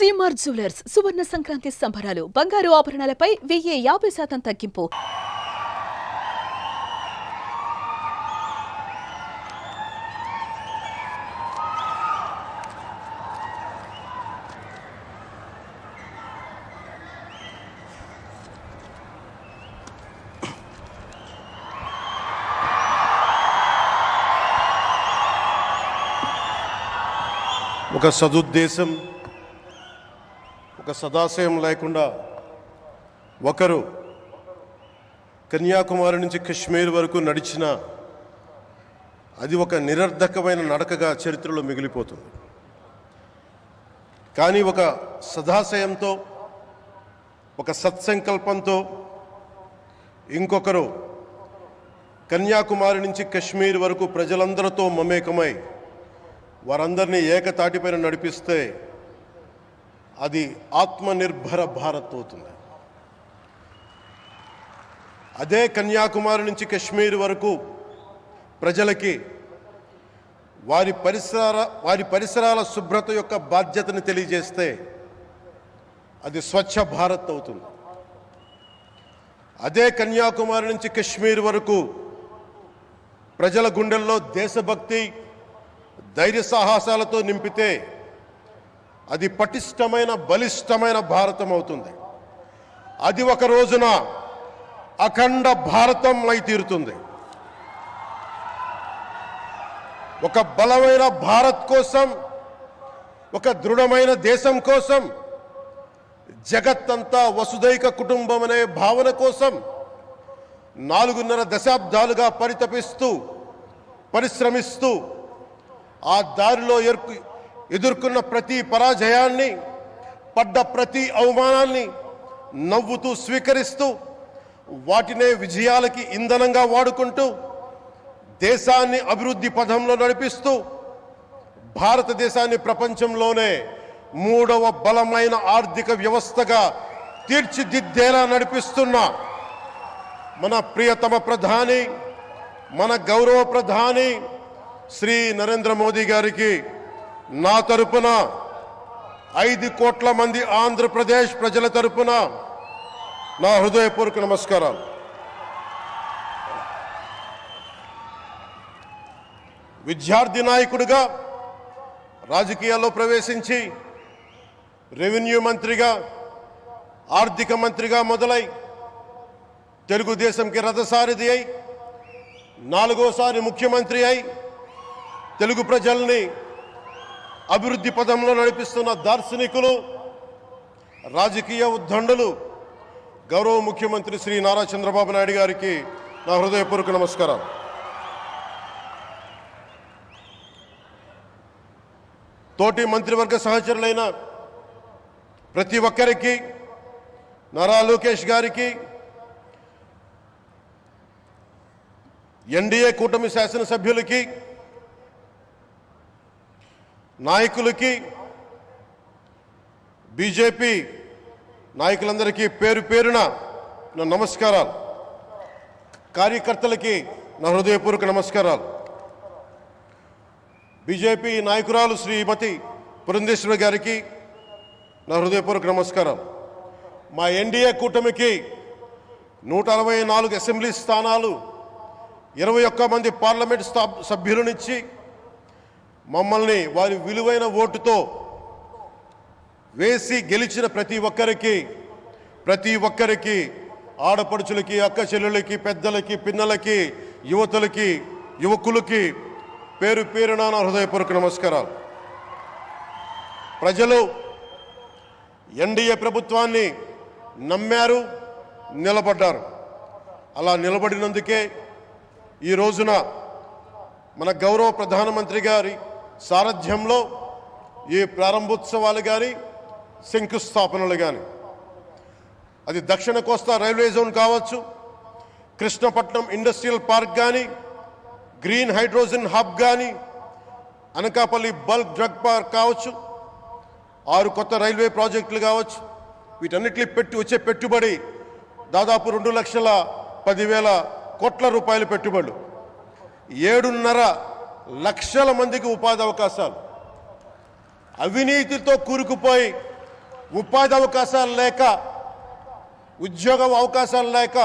CMR jewellers సువర్ణ సంక్రాంతి సంబరాలు బంగారు ఆభరణాలపై 50% తగ్గింపు. ఒక సదుద్దేశం, ఒక సదాశయం లేకుండా ఒకరు కన్యాకుమారి నుంచి కశ్మీర్ వరకు నడిచిన అది ఒక నిరర్ధకమైన నడకగా చరిత్రలో మిగిలిపోతుంది. కానీ ఒక సదాశయంతో, ఒక సత్సంకల్పంతో ఇంకొకరు కన్యాకుమారి నుంచి కశ్మీర్ వరకు ప్రజలందరితో మమేకమై వారందరినీ ఏకతాటిపైన నడిపిస్తే అది ఆత్మనిర్భర భారత్ అవుతుంది. అదే కన్యాకుమారి నుంచి కశ్మీర్ వరకు ప్రజలకి వారి పరిసరాల శుభ్రత యొక్క బాధ్యతను తెలియజేస్తే అది స్వచ్ఛ భారత్ అవుతుంది. అదే కన్యాకుమారి నుంచి కశ్మీర్ వరకు ప్రజల గుండెల్లో దేశభక్తి, ధైర్య సాహసాలతో నింపితే అది పటిష్టమైన, బలిష్టమైన భారతం అవుతుంది. అది ఒక రోజున అఖండ భారతం అయి తీరుతుంది. ఒక బలమైన భారత్ కోసం, ఒక దృఢమైన దేశం కోసం, జగత్తంతా వసుదైక కుటుంబం అనే భావన కోసం 4.5 దశాబ్దాలుగా పరిశ్రమిస్తూ ఆ దారిలో ఎదుర్కొన్న ప్రతి పరాజయాన్ని, పడ్డ ప్రతి అవమానాన్ని నవ్వుతూ స్వీకరిస్తూ వాటినే విజయాలకి ఇంధనంగా వాడుకుంటూ దేశాన్ని అభివృద్ధి పథంలో నడిపిస్తూ భారతదేశాన్ని ప్రపంచంలోనే 3వ బలమైన ఆర్థిక వ్యవస్థగా తీర్చిదిద్దేలా నడిపిస్తున్న మన ప్రియతమ ప్రధాని, మన గౌరవ ప్రధాని శ్రీ నరేంద్ర మోదీ గారికి నా తరపున 5 కోట్ల మంది ఆంధ్రప్రదేశ్ ప్రజల తరపున నా హృదయపూర్వక నమస్కారాలు. విద్యార్థి నాయకుడిగా రాజకీయాల్లో ప్రవేశించి రెవెన్యూ మంత్రిగా, ఆర్థిక మంత్రిగా మొదలై తెలుగుదేశంకి రథసారథి అయి 4వసారి ముఖ్యమంత్రి అయి తెలుగు ప్రజల్ని అభివృద్ధి పదంలో నడిపిస్తున్న దార్శనికులు, రాజకీయ ఉద్దండులు గౌరవ ముఖ్యమంత్రి శ్రీ నారా చంద్రబాబు నాయుడు గారికి నా హృదయపూర్వక నమస్కారం. తోటి మంత్రివర్గ సహచరులైన ప్రతి ఒక్కరికి, నారా లోకేష్ గారికి, ఎన్డీఏ కూటమి శాసనసభ్యులకి, నాయకులకి, బీజేపీ నాయకులందరికీ పేరు పేరున నా నమస్కారాలు. కార్యకర్తలకి నా హృదయపూర్వక నమస్కారాలు. బీజేపీ నాయకురాలు శ్రీమతి పురంధేశ్వరి గారికి నా హృదయపూర్వక నమస్కారాలు. మా ఎన్డీఏ కూటమికి 164 అసెంబ్లీ స్థానాలు, 21 మంది పార్లమెంట్ సభ్యులనిచ్చి మమ్మల్ని వారి విలువైన ఓటుతో వేసి గెలిచిన ప్రతి ఒక్కరికి ఆడపడుచులకి, అక్క చెల్లెలకి, పెద్దలకి, పిన్నలకి, యువతులకి, యువకులకి పేరు పేరున నా హృదయపూర్వక నమస్కారాలు. ప్రజలు ఎన్డీఏ ప్రభుత్వాన్ని నమ్మారు, నిలబడ్డారు. అలా నిలబడినందుకే ఈ రోజున మన గౌరవ ప్రధానమంత్రి గారి సారథ్యంలో ఈ ప్రారంభోత్సవాలు కానీ, శంకుస్థాపనలు కానీ, అది దక్షిణ కోస్తా రైల్వే జోన్ కావచ్చు, కృష్ణపట్నం ఇండస్ట్రియల్ పార్క్ కానీ, గ్రీన్ హైడ్రోజన్ హబ్ కానీ, అనకాపల్లి బల్క్ డ్రగ్ పార్క్ కావచ్చు, 6 కొత్త రైల్వే ప్రాజెక్టులు కావచ్చు, వీటన్నిటిని వచ్చే పెట్టుబడి దాదాపు 2,10,000 కోట్ల రూపాయల పెట్టుబడులు, 7.5 లక్షల మందికి ఉపాధి అవకాశాలు. అవినీతితో కూరుకుపోయి ఉపాధి అవకాశాలు లేక, ఉద్యోగ అవకాశాలు లేక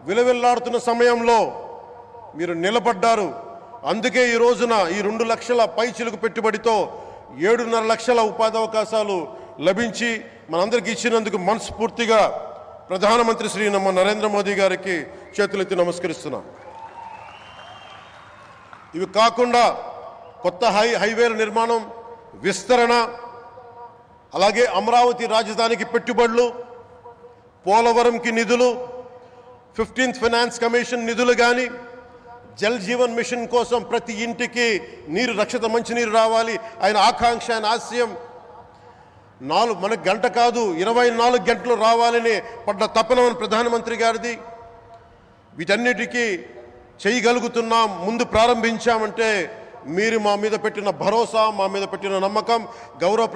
విలవిల్లాడుతున్న సమయంలో మీరు నిలబడ్డారు. అందుకే ఈ రోజున ఈ 2 లక్షల పైచిలుకు పెట్టుబడితో 7.5 లక్షల ఉపాధి అవకాశాలు లభించి మనందరికీ ఇచ్చినందుకు మనస్ఫూర్తిగా ప్రధానమంత్రి శ్రీ నరేంద్ర మోదీ గారికి చేతులెత్తి నమస్కరిస్తున్నాం. ఇవి కాకుండా కొత్త హైవేల నిర్మాణం, విస్తరణ, అలాగే అమరావతి రాజధానికి పెట్టుబడులు, పోలవరంకి నిధులు, 15th ఫైనాన్స్ కమిషన్ నిధులు కానీ, జల్ జీవన్ మిషన్ కోసం ప్రతి ఇంటికి నీరు, రక్షిత మంచినీరు రావాలి ఆయన ఆకాంక్ష, ఆయన ఆశయం. మనకు గంట కాదు 24 గంటలు రావాలని పడ్డ తపన ప్రధానమంత్రి గారిది. వీటన్నిటికీ చేయగలుగుతున్నాం, ముందు ప్రారంభించామంటే మీరు మా మీద పెట్టిన భరోసా, మా మీద పెట్టిన నమ్మకం, గౌరవ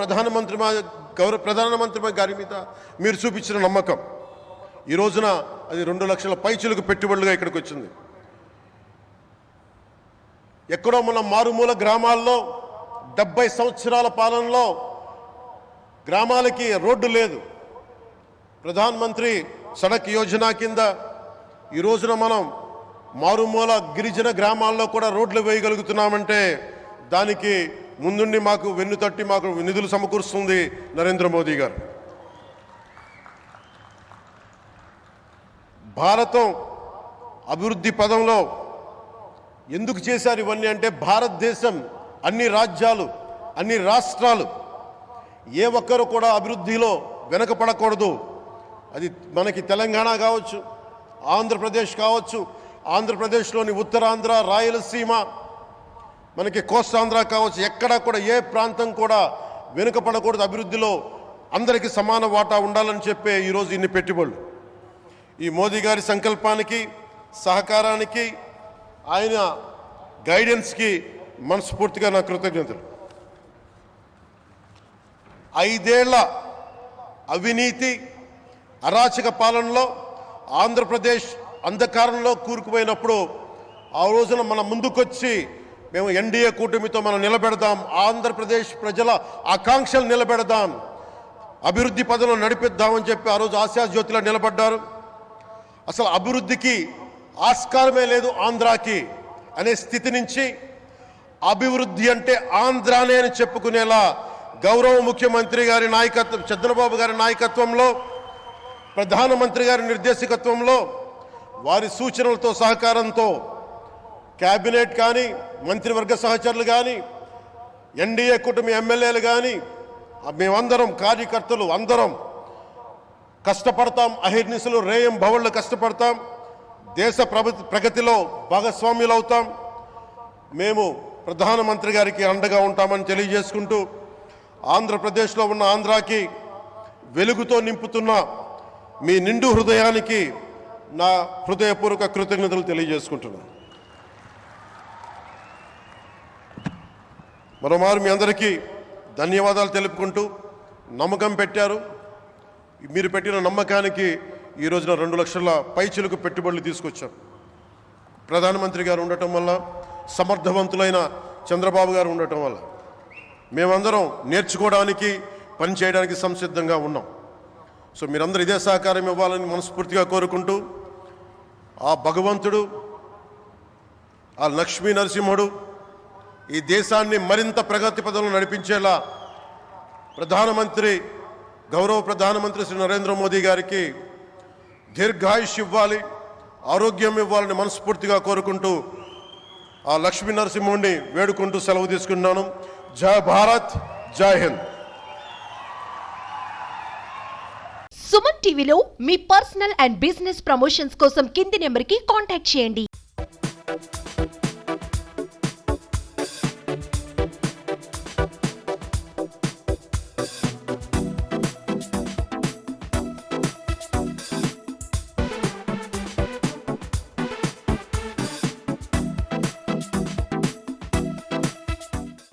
ప్రధానమంత్రి గారి మీద మీరు చూపించిన నమ్మకం. ఈ రోజున అది 2 లక్షల పైచిలుకు పెట్టుబడులుగా ఇక్కడికి వచ్చింది. ఎక్కడో మన మారుమూల గ్రామాల్లో 70 సంవత్సరాల పాలనలో గ్రామాలకి రోడ్డు లేదు. ప్రధానమంత్రి సడక్ యోజన కింద ఈ రోజున మనం మారుమూల గిరిజన గ్రామాల్లో కూడా రోడ్లు వేయగలుగుతున్నామంటే దానికి ముందుండి మాకు వెన్నుతట్టి మాకు నిధులు సమకూరుస్తుంది నరేంద్ర మోదీ గారు. భారతం అభివృద్ధి పదంలో ఎందుకు చేశారు ఇవన్నీ అంటే, భారతదేశం అన్ని రాజ్యాలు, అన్ని రాష్ట్రాలు ఏ ఒక్కరు కూడా అభివృద్ధిలో వెనకపడకూడదు. అది మనకి తెలంగాణ కావచ్చు, ఆంధ్రప్రదేశ్ కావచ్చు, ఆంధ్రప్రదేశ్లోని ఉత్తరాంధ్ర, రాయలసీమ, మనకి కోస్తాంధ్ర కావచ్చు, ఎక్కడా కూడా ఏ ప్రాంతం కూడా వెనుకపడకూడదు. అభివృద్ధిలో అందరికీ సమాన వాటా ఉండాలని చెప్పే ఈరోజు ఇన్ని పెట్టుబడులు. ఈ మోదీ గారి సంకల్పానికి, సహకారానికి, ఆయన గైడెన్స్కి మనస్ఫూర్తిగా నా కృతజ్ఞతలు. 5 ఏళ్ల అవినీతి, అరాచక పాలనలో ఆంధ్రప్రదేశ్ అంధకారంలో కూరుకుపోయినప్పుడు ఆ రోజున మన ముందుకొచ్చి మేము ఎన్డీఏ కూటమితో మనం నిలబెడదాం, ఆంధ్రప్రదేశ్ ప్రజల ఆకాంక్షలు నిలబెడదాం, అభివృద్ధి పదంలో నడిపిద్దామని చెప్పి ఆ రోజు ఆశాజ్యోతిలో నిలబడ్డారు. అసలు అభివృద్ధికి ఆస్కారమే లేదు ఆంధ్రాకి అనే స్థితి నుంచి అభివృద్ధి అంటే ఆంధ్రానే అని చెప్పుకునేలా గౌరవ ముఖ్యమంత్రి గారి నాయకత్వం, చంద్రబాబు గారి నాయకత్వంలో, ప్రధానమంత్రి గారి నిర్దేశకత్వంలో, వారి సూచనలతో, సహకారంతో క్యాబినెట్ కానీ, మంత్రివర్గ సహచరులు కానీ, ఎన్డీఏ కూటమి ఎమ్మెల్యేలు కానీ, మేమందరం కార్యకర్తలు అందరం కష్టపడతాం. అహిర్నిశలు రేయం భవళ్ళు కష్టపడతాం. దేశ ప్రగతిలో భాగస్వామ్యులు అవుతాం. మేము ప్రధానమంత్రి గారికి అండగా ఉంటామని తెలియజేసుకుంటూ, ఆంధ్రప్రదేశ్లో ఉన్న ఆంధ్రాకి వెలుగుతో నింపుతున్న మీ నిండు హృదయానికి నా హృదయపూర్వక కృతజ్ఞతలు తెలియజేసుకుంటున్నాను. మరోమారు మీ అందరికీ ధన్యవాదాలు తెలుపుకుంటూ, నమ్మకం పెట్టారు. మీరు పెట్టిన నమ్మకానికి ఈ రోజున 2 లక్షల పైచిలుకు పెట్టుబడులు తీసుకొచ్చాం. ప్రధానమంత్రి గారు ఉండటం వల్ల, సమర్థవంతులైన చంద్రబాబు గారు ఉండటం వల్ల మేమందరం నేర్చుకోవడానికి, పనిచేయడానికి సంసిద్ధంగా ఉన్నాం. సో మీరందరూ ఇదే సహకారం ఇవ్వాలని మనస్ఫూర్తిగా కోరుకుంటూ, ఆ భగవంతుడు, ఆ లక్ష్మీ నరసింహుడు ఈ దేశాన్ని మరింత ప్రగతి పదంలో నడిపించేలా గౌరవ ప్రధానమంత్రి శ్రీ నరేంద్ర మోదీ గారికి దీర్ఘాయుష్ ఇవ్వాలి, ఆరోగ్యం ఇవ్వాలని మనస్ఫూర్తిగా కోరుకుంటూ, ఆ లక్ష్మీ నరసింహుడిని వేడుకుంటూ సెలవు తీసుకున్నాను. జై భారత్, జై హింద్. సుమన్ టీవీలో మీ పర్సనల్ అండ్ బిజినెస్ ప్రమోషన్స్ కోసం కింది నెంబర్కి కాంటాక్ట్ చేయండి.